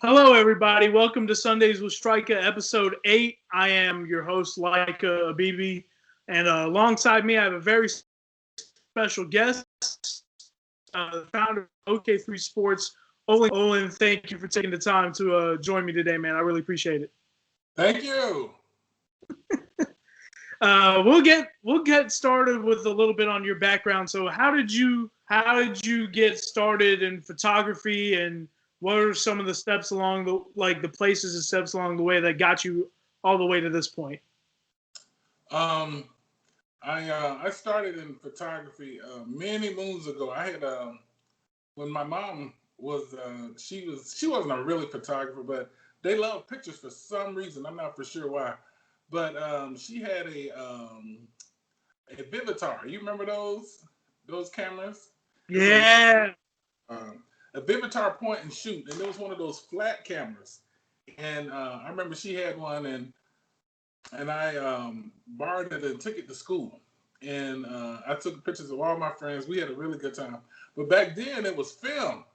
Hello, everybody. Welcome to Sundays with Strika, episode 8. I am your host, Laika Abibi, and alongside me, I have a very special guest, the founder of OK3 Sports, Olin. Thank you for taking the time to join me today, man. I really appreciate it. Thank you. We'll get started with a little bit on your background. So, how did you get started in photography, and what are some of the steps along the places and steps along the way that got you all the way to this point? I started in photography many moons ago. I had when my mom was she wasn't a really photographer, but they loved pictures for some reason. I'm not for sure why, but she had a Vivitar. You remember those cameras? Yeah. A Vivitar point and shoot, and it was one of those flat cameras. And I remember she had one, and I borrowed it and took it to school. And I took pictures of all my friends. We had a really good time. But back then it was film.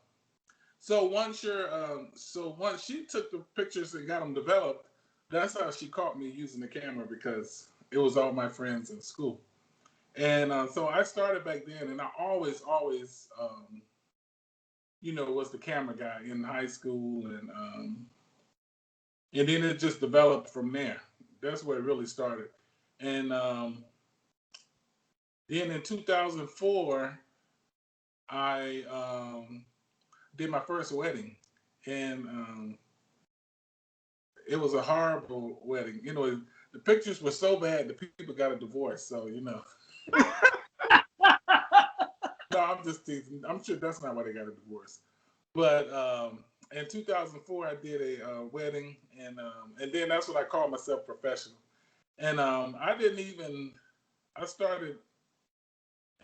So once she took the pictures and got them developed, that's how she caught me using the camera, because it was all my friends in school. And so I started back then, and I always, was the camera guy in high school, and then it just developed from there. That's where it really started. And then in 2004, I did my first wedding, and it was a horrible wedding. The pictures were so bad the people got a divorce. So no, I'm just teasing. I'm sure that's not why they got a divorce. But in 2004, I did a wedding, and then that's when I called myself professional. And I started,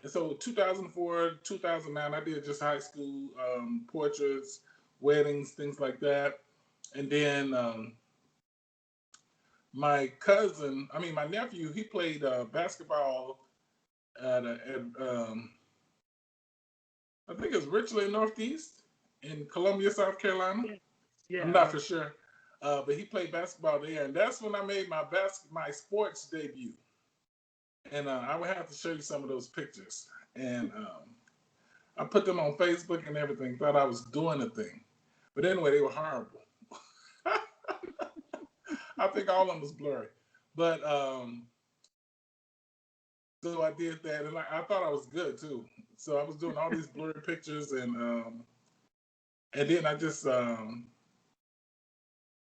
and so 2004, 2009, I did just high school portraits, weddings, things like that. And then my nephew, he played basketball at I think it's Richland Northeast in Columbia, South Carolina. Yeah. I'm not for sure. But he played basketball there, and that's when I made my sports debut. And I would have to show you some of those pictures. And I put them on Facebook and everything, thought I was doing a thing. But anyway, they were horrible. I think all of them was blurry. But so I did that, and I thought I was good too. So I was doing all these blurry pictures, and then I just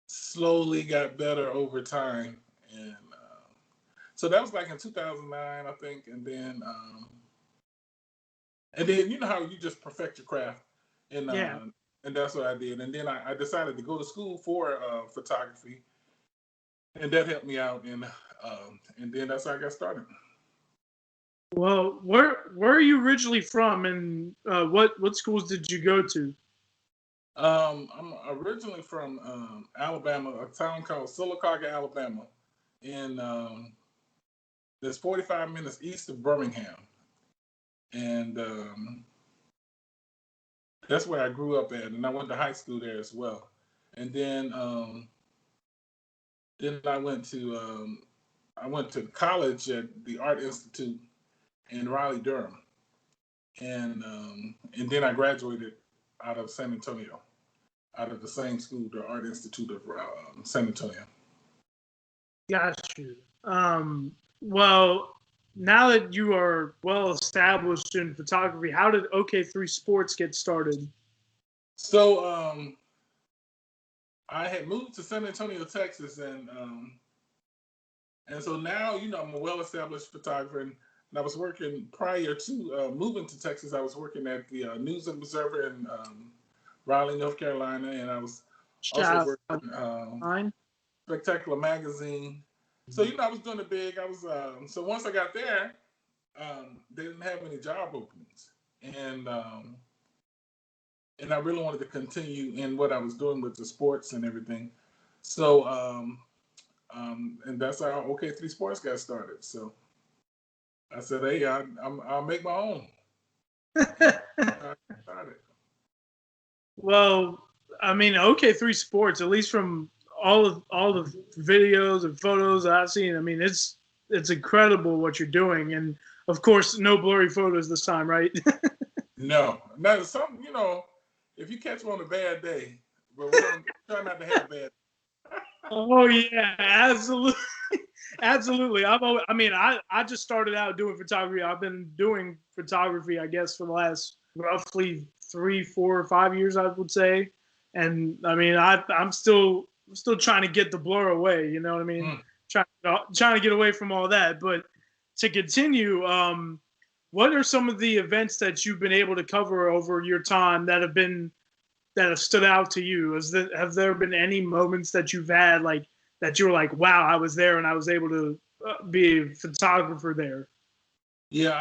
slowly got better over time. And so that was like in 2009, I think. And then you know how you just perfect your craft, and and that's what I did. And then I decided to go to school for photography, and that helped me out. And then that's how I got started. Well, where are you originally from, and what schools did you go to? I'm originally from Alabama, a town called Sylacauga, Alabama, and there's 45 minutes east of Birmingham, and that's where I grew up at, and I went to high school there as well. And then I went to college at the Art Institute in Raleigh, Durham, and then I graduated out of San Antonio, out of the same school, the Art Institute of San Antonio. Got you. Well, now that you are well established in photography, how did OK3 Sports get started? So I had moved to San Antonio, Texas, and so now I'm a well-established photographer, and I was working prior to moving to Texas. I was working at the News and Observer in Raleigh, North Carolina, and I was also working Spectacular Magazine. So I was doing it big. I was so once I got there, they didn't have any job openings, and I really wanted to continue in what I was doing with the sports and everything. So and that's how OK3 Sports got started. So I said, hey, I'll make my own. I started. Well, I mean, OK3 Sports, at least from all the videos and photos that I've seen, I mean, it's incredible what you're doing, and of course, no blurry photos this time, right? No, some, if you catch them on a bad day, but we don't try not to have bad. Oh yeah, absolutely, absolutely. I just started out doing photography. I've been doing photography, I guess, for the last roughly 3, 4, 5 years, I would say. And I mean, I'm still trying to get the blur away. You know what I mean? Trying to get away from all that. But to continue, what are some of the events that you've been able to cover over your time that have stood out to you? Have there been any moments that you've had like that you were like, wow, I was there and I was able to be a photographer there? Yeah,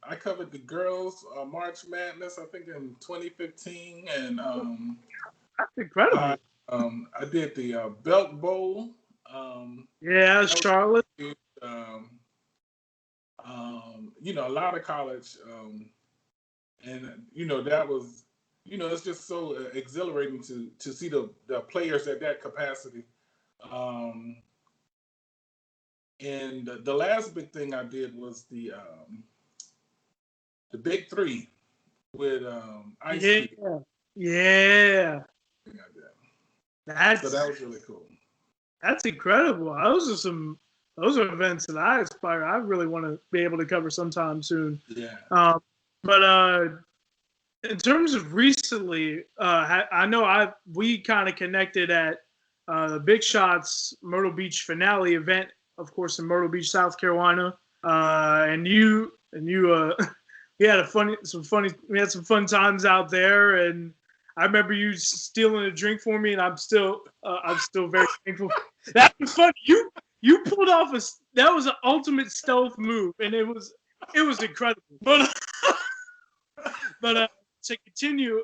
I covered the girls March Madness, I think in 2015, and That's incredible. I did the Belt Bowl. Yeah, Charlotte. Um, a lot of college, and that was, it's just so exhilarating to see the players at that capacity. And the last big thing I did was the Big Three with Ice Yeah, Cube. yeah. So that was really cool. That's incredible. Those are events that I aspire. I really want to be able to cover sometime soon. Yeah. But in terms of recently, I know we kind of connected at the Big Shots Myrtle Beach finale event, of course, in Myrtle Beach, South Carolina. And you we had some fun times out there, and I remember you stealing a drink for me, and I'm still very thankful. That was funny. You pulled off that was an ultimate stealth move, and it was incredible. But to continue,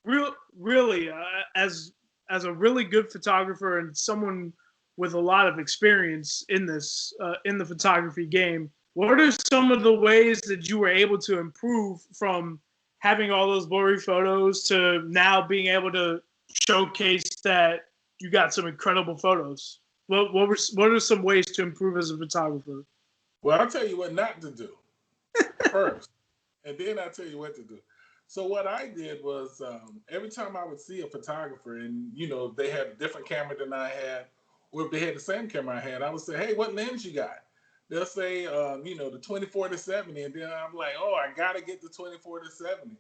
really, as a really good photographer and someone with a lot of experience in this in the photography game, what are some of the ways that you were able to improve from having all those blurry photos to now being able to showcase that you got some incredible photos? What are some ways to improve as a photographer? Well, I'll tell you what not to do first, and then I'll tell you what to do. So what I did was every time I would see a photographer, and if they had a different camera than I had, or if they had the same camera I had, I would say, "Hey, what lens you got?" They'll say, the 24-70, and then I'm like, "Oh, I gotta get the 24-70."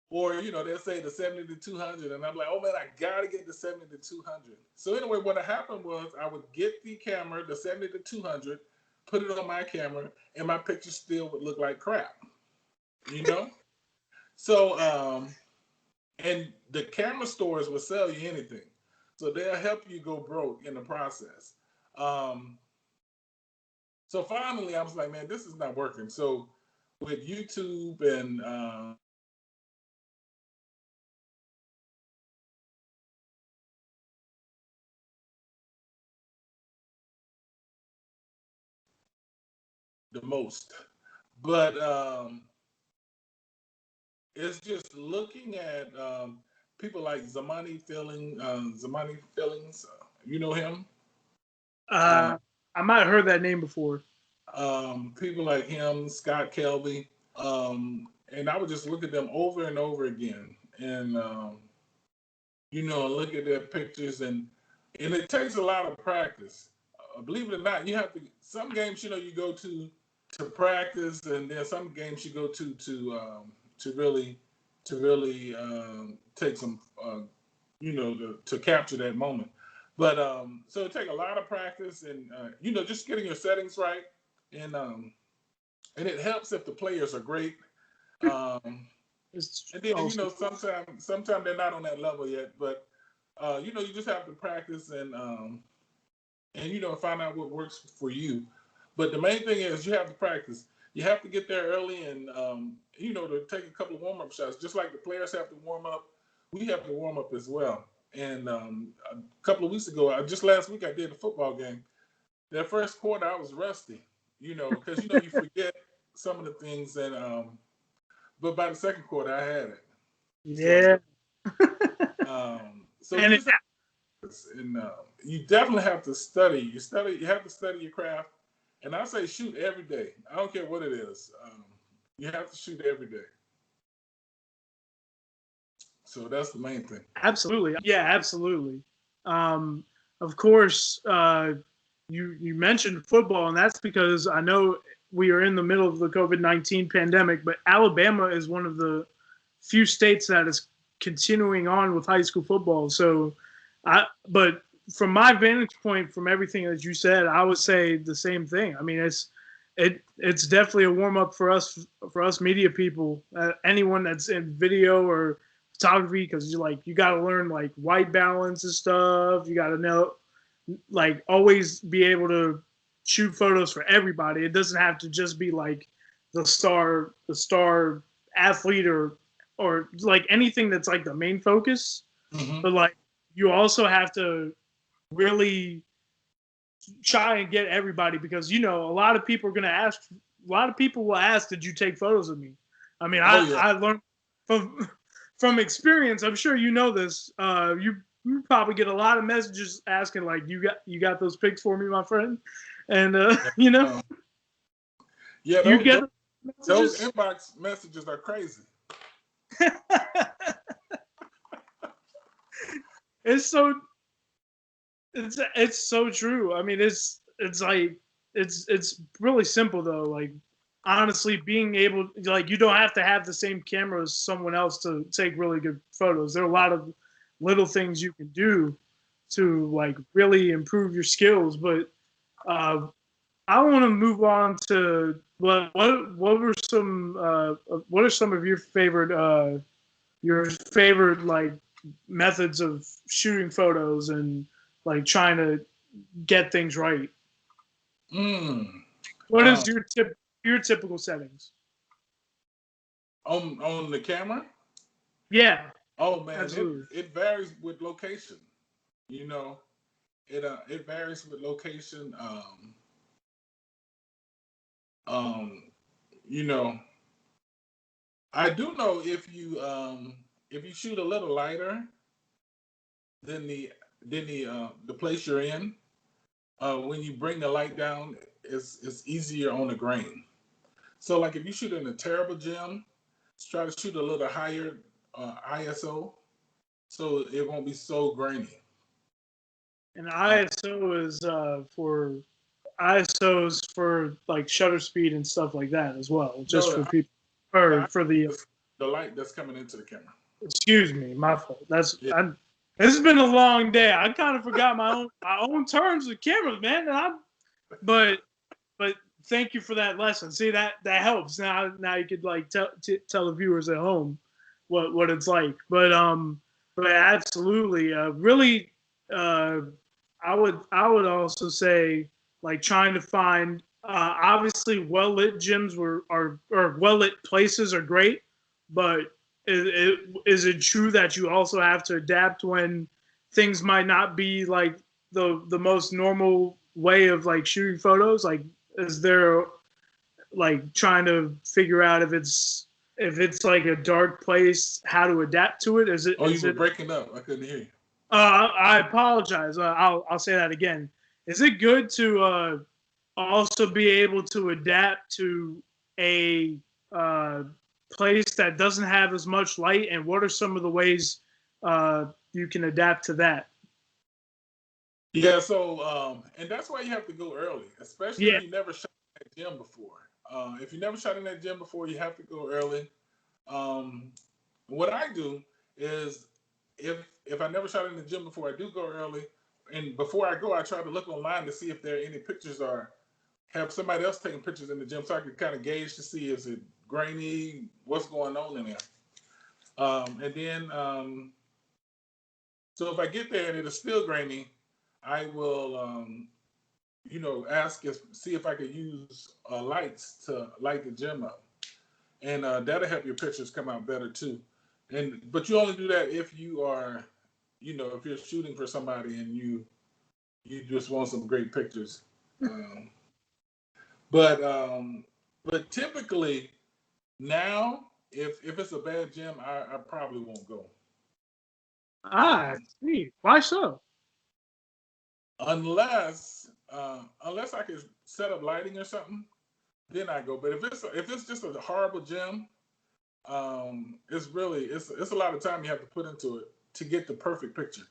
Or they'll say the 70-200, and I'm like, "Oh man, I gotta get the 70-200." So anyway, what happened was I would get the camera, the 70-200, put it on my camera, and my picture still would look like crap. So and the camera stores will sell you anything, so they'll help you go broke in the process. So finally, I was like, "Man, this is not working." So with YouTube and the most, but it's just looking at people like Zamani Fillings. You know him? I might have heard that name before. People like him, Scott Kelby. And I would just look at them over and over again, and look at their pictures, and it takes a lot of practice. Believe it or not, you have to. Some games, you go to practice, and then some games you go to really take some to capture that moment. But so it takes a lot of practice, and just getting your settings right, and it helps if the players are great. And then sometimes they're not on that level yet, but you just have to practice and find out what works for you. But the main thing is you have to practice. You have to get there early, and to take a couple of warm-up shots. Just like the players have to warm up, we have to warm up as well. And a couple of weeks ago, just last week, I did a football game. That first quarter, I was rusty, because you forget some of the things, and but by the second quarter, I had it. Yeah. So And you just and you definitely have to study. You have to study your craft. And I say shoot every day. I don't care what it is. You have to shoot every day. So that's the main thing. absolutely, yeah, absolutely. Um, of course, you mentioned football, and that's because I know we are in the middle of the COVID-19 pandemic, but Alabama is one of the few states that is continuing on with high school football. So, but from my vantage point, from everything that you said, I would say the same thing. I mean, it's definitely a warm up for us media people, anyone that's in video or photography, because you got to learn like white balance and stuff. You got to know, like, always be able to shoot photos for everybody. It doesn't have to just be like the star athlete or like anything that's like the main focus. Mm-hmm. But like you also have to really try and get everybody, because a lot of people are gonna ask. A lot of people will ask, "Did you take photos of me?" I mean, I learned from experience. I'm sure you know this. You probably get a lot of messages asking like, "You got those pics for me, my friend?" And Yeah, you get those inbox messages are crazy. It's so true. I mean, it's like it's really simple though. Like, honestly, being able, like, you don't have to have the same camera as someone else to take really good photos. There are a lot of little things you can do to like really improve your skills. But I want to move on to what were some what are some of your favorite like methods of shooting photos and like trying to get things right? Mm. What is your typical settings? On the camera? Yeah, Oh man, absolutely. it varies with location. You know, it varies with location. Um, you know, I do know if you shoot a little lighter than the place you're in, when you bring the light down, it's easier on the grain. So like if you shoot in a terrible gym, try to shoot a little higher ISO, so it won't be so grainy. And Uh, ISOs for like shutter speed and stuff like that as well, just no, for people the, or for the the light that's coming into the camera. excuse me, my fault. Yeah. This has been a long day. I kind of forgot my own terms with cameras, man. But but thank you for that lesson. See, that helps. Now you could like tell the viewers at home what it's like. But absolutely, really, uh, I would also say like trying to find, obviously well lit gyms or well lit places are great, but is it true that you also have to adapt when things might not be like the most normal way of like shooting photos? Like, is there like trying to figure out if it's like a dark place, how to adapt to it? Is it Oh, you is were it breaking up. I couldn't hear you. I apologize. I'll say that again. Is it good to also be able to adapt to a uh, place that doesn't have as much light? And what are some of the ways you can adapt to that? Yeah, so and that's why you have to go early, especially Yeah, if you never shot in that gym before. If you never shot in that gym before, you have to go early. Um, what I do is if I never shot in the gym before, I do go early, and before I go, I try to look online to see if there are any pictures or have somebody else taking pictures in the gym, so I can kind of gauge to see is it grainy, what's going on in there. And then so if I get there and it is still grainy, I will ask see if I could use lights to light the gym up, and that'll help your pictures come out better too. But you only do that if you are, if you're shooting for somebody and you just want some great pictures. Um, but but typically now, if it's a bad gym, I probably won't go. Ah, see. Why so? Unless I can set up lighting or something, then I go. But if it's just a horrible gym, it's a lot of time you have to put into it to get the perfect picture.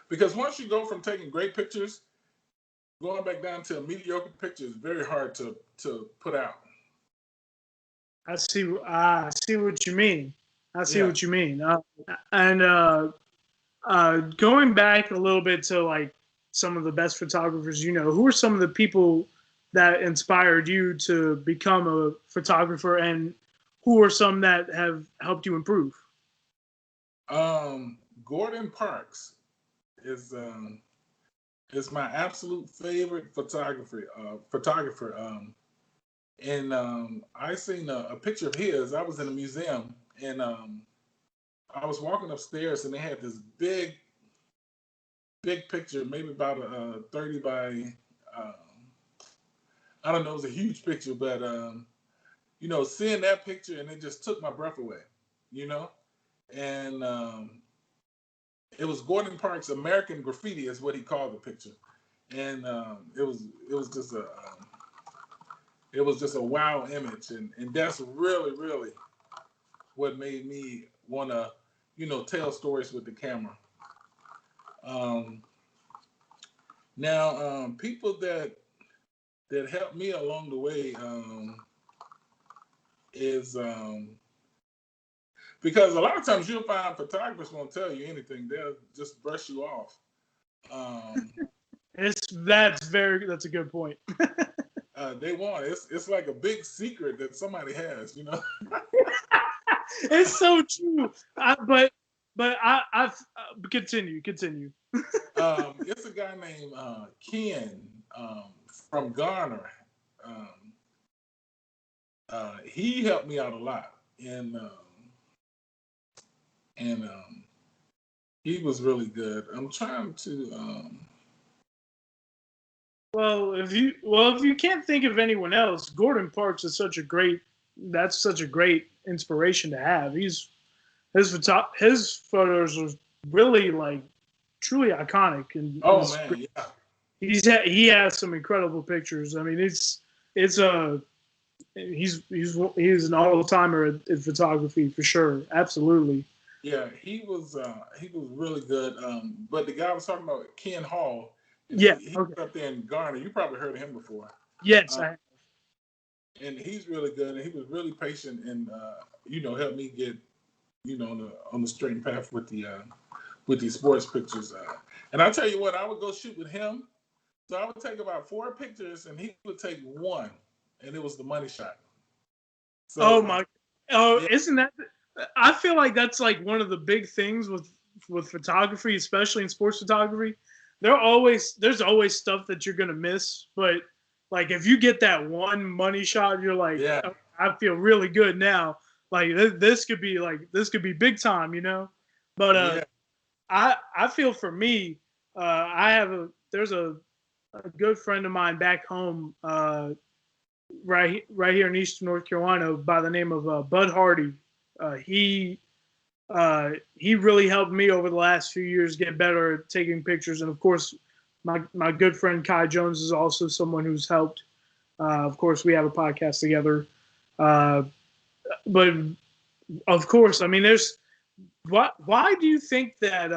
Because once you go from taking great pictures, going back down to a mediocre picture is very hard to put out. I see. I see what you mean. I see Yeah. what you mean. And going back a little bit to like some of the best photographers you know, who are some of the people that inspired you to become a photographer, and who are some that have helped you improve? Gordon Parks is is my absolute favorite photographer. And I seen a picture of his. I was in a museum, and I was walking upstairs, and they had this big picture, maybe about a 30 by, um, I don't know, it was a huge picture, but seeing that picture, and it just took my breath away, you know, and it was Gordon Parks' American Graffiti, is what he called the picture, and it was just a wow image, and that's really what made me want to, tell stories with the camera. Um, Now, people that helped me along the way is because a lot of times you'll find photographers won't tell you anything; they'll just brush you off. Um, That's a good point. they want it's like a big secret that somebody has, It's so true. I've continue. It's a guy named Ken from Garner. Um, he helped me out a lot, and he was really good. I'm trying to. If you can't think of anyone else, Gordon Parks is such a great inspiration to have. His photos are really like truly iconic, and Oh man, yeah, he has some incredible pictures. I mean, it's a he's an all timer in photography for sure. Absolutely. yeah. He was really good. But the guy I was talking about, Ken Hall, and Yeah. he Okay. was up there in Garner. You probably heard of him before. Yes. Uh, and he's really good, and he was really patient, and helped me get on the straight path with these sports pictures. And I tell you what, I would go shoot with him. So I would take about 4 pictures, and he would take one, and it was the money shot. Oh So my. Oh, yeah, isn't that? I feel like that's like one of the big things with photography, especially in sports photography. There's always stuff that you're gonna miss, but like if you get that one money shot, you're like, yeah, "Oh, I feel really good now. Like this could be big time, you know. But yeah. I feel for me, I have there's a good friend of mine back home. Right here in Eastern North Carolina by the name of Bud Hardy. Uh, he he really helped me over the last few years get better at taking pictures, and of course, my good friend Kai Jones is also someone who's helped. Of course, we have a podcast together, uh, but of course, I mean, there's why do you think that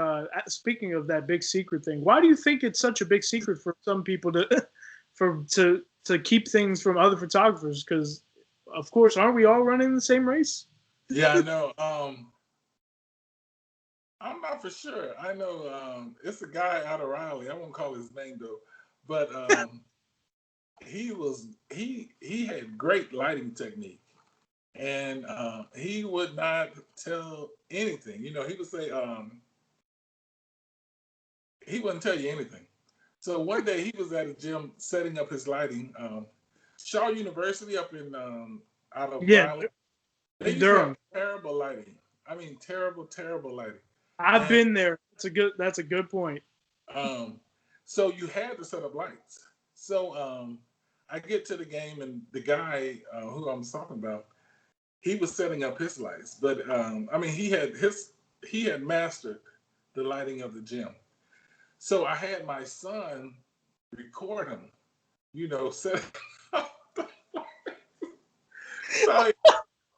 speaking of that big secret thing, why do you think it's such a big secret for some people to to keep things from other photographers? Because of course, aren't we all running the same race? Yeah, I know. I'm not for sure. I know it's a guy out of Raleigh. I won't call his name though, but he had great lighting technique, and he would not tell anything. He would say he wouldn't tell you anything. So one day he was at a gym setting up his lighting. Shaw University up in out of Yeah, Raleigh. They in used to have Durham. terrible lighting. I mean, terrible lighting. I've And been there. That's a good point. um, so you had to set up lights. So I get to the game, and the guy who I was talking about, he was setting up his lights. But I mean, he had mastered the lighting of the gym. So I had my son record him, set So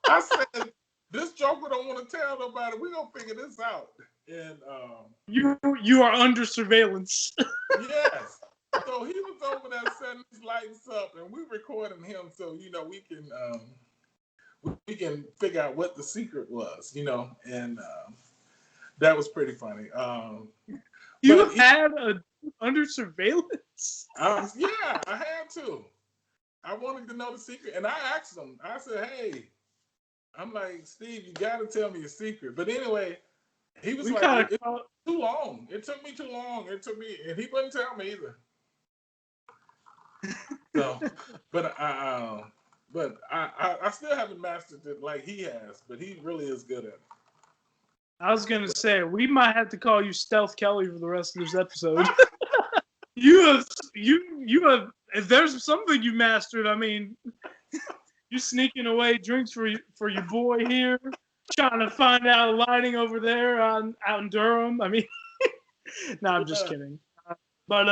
I said, this Joker don't want to tell nobody. We're going to figure this out. And you are under surveillance. yes. So he was over there setting his lights up, and we recording him so, we can figure out what the secret was, and that was pretty funny. You had under surveillance? Yeah, I had to. I wanted to know the secret, and I asked him. I said, "Hey," I'm like, "Steve, you got to tell me a secret." But anyway, he was like, "It's too long. It took me too long. And he wouldn't tell me either." So, but I still haven't mastered it like he has. But he really is good at it. I was gonna say we might have to call you Stealth Kelly for the rest of this episode. You have. If there's something you mastered, I mean, you're sneaking away drinks for your boy here, trying to find out lighting over there out in Durham. I mean, no, I'm just kidding. But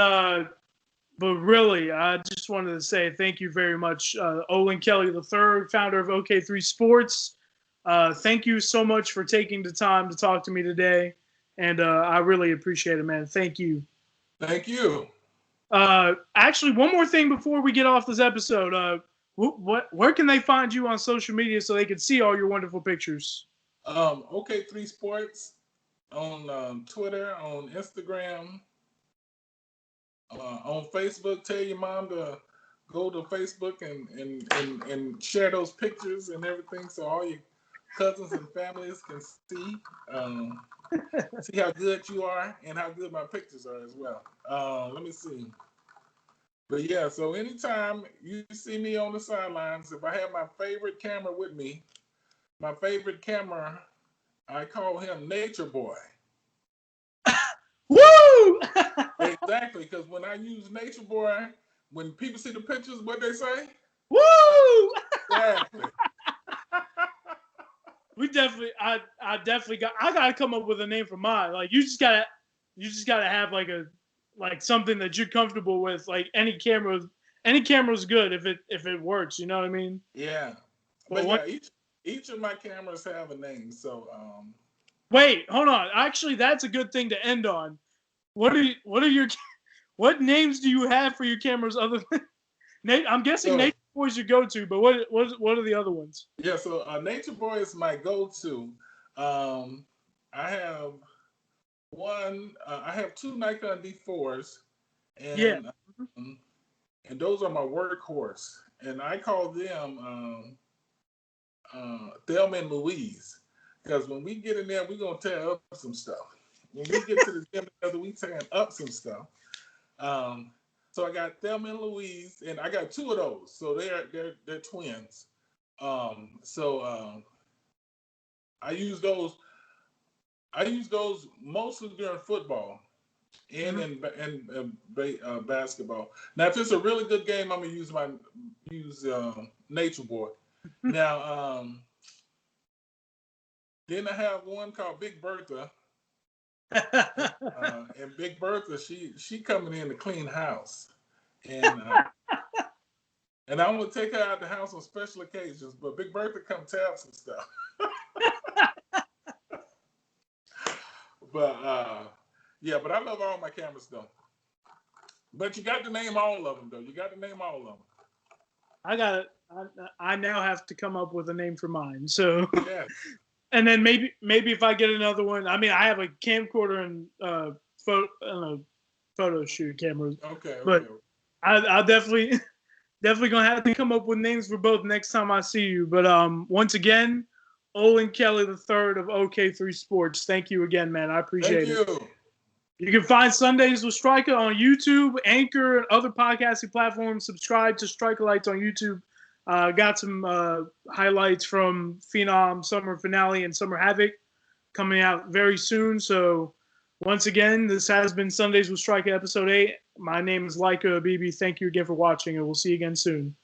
really, I just wanted to say thank you very much, Olin Kelly III, founder of OK3 Sports. Thank you so much for taking the time to talk to me today, and I really appreciate it, man. Thank you. Thank you. Actually, one more thing before we get off this episode. Where can they find you on social media so they can see all your wonderful pictures? OK3 Sports on Twitter, on Instagram, on Facebook. Tell your mom to go to Facebook and share those pictures and everything so all your cousins and families can see see how good you are and how good my pictures are as well. Let me see. But yeah, so anytime you see me on the sidelines, if I have my favorite camera with me, my favorite camera, I call him Nature Boy. Woo! Exactly, because when I use Nature Boy, when people see the pictures, what they say? Woo! Exactly. I gotta come up with a name for mine. Like you just gotta have like something that you're comfortable with. Like any camera's good if it works. You know what I mean? Yeah. But yeah, each of my cameras have a name. So wait, hold on. Actually, that's a good thing to end on. What what names do you have for your cameras other than Nate? I'm guessing Nature Boy is your go-to, but what are the other ones? Yeah, so Nature Boy is my go-to. I have I have two Nikon D4s, and and those are my workhorse, and I call them Thelma and Louise, because when we get in there, we're gonna tear up some stuff. When we get to the gym together, we tearing up some stuff. So I got Thelma and Louise, and I got two of those, so they're twins. I use those mostly during football and in basketball. Now, if it's a really good game, I'm gonna use Nature Boy. Now, then I have one called Big Bertha, and Big Bertha, she coming in to clean house, and I'm gonna take her out the house on special occasions. But Big Bertha come tell some stuff. But but I love all my cameras though. But you got to name all of them though. You got to name all of them. I got it. I now have to come up with a name for mine. So yeah. And then maybe if I get another one. I mean, I have a camcorder and photo shoot cameras. Okay. But I'll definitely gonna have to come up with names for both next time I see you. But once again, Olin Kelly III of OK3 Sports. Thank you again, man. I appreciate it. Thank you. You can find Sundays with Strika on YouTube, Anchor, and other podcasting platforms. Subscribe to STRIKA'LITES on YouTube. Got some highlights from Phenom Summer Finale and Summer Havoc coming out very soon. So once again, this has been Sundays with Strika episode 8. My name is Laika Abibi. Thank you again for watching, and we'll see you again soon.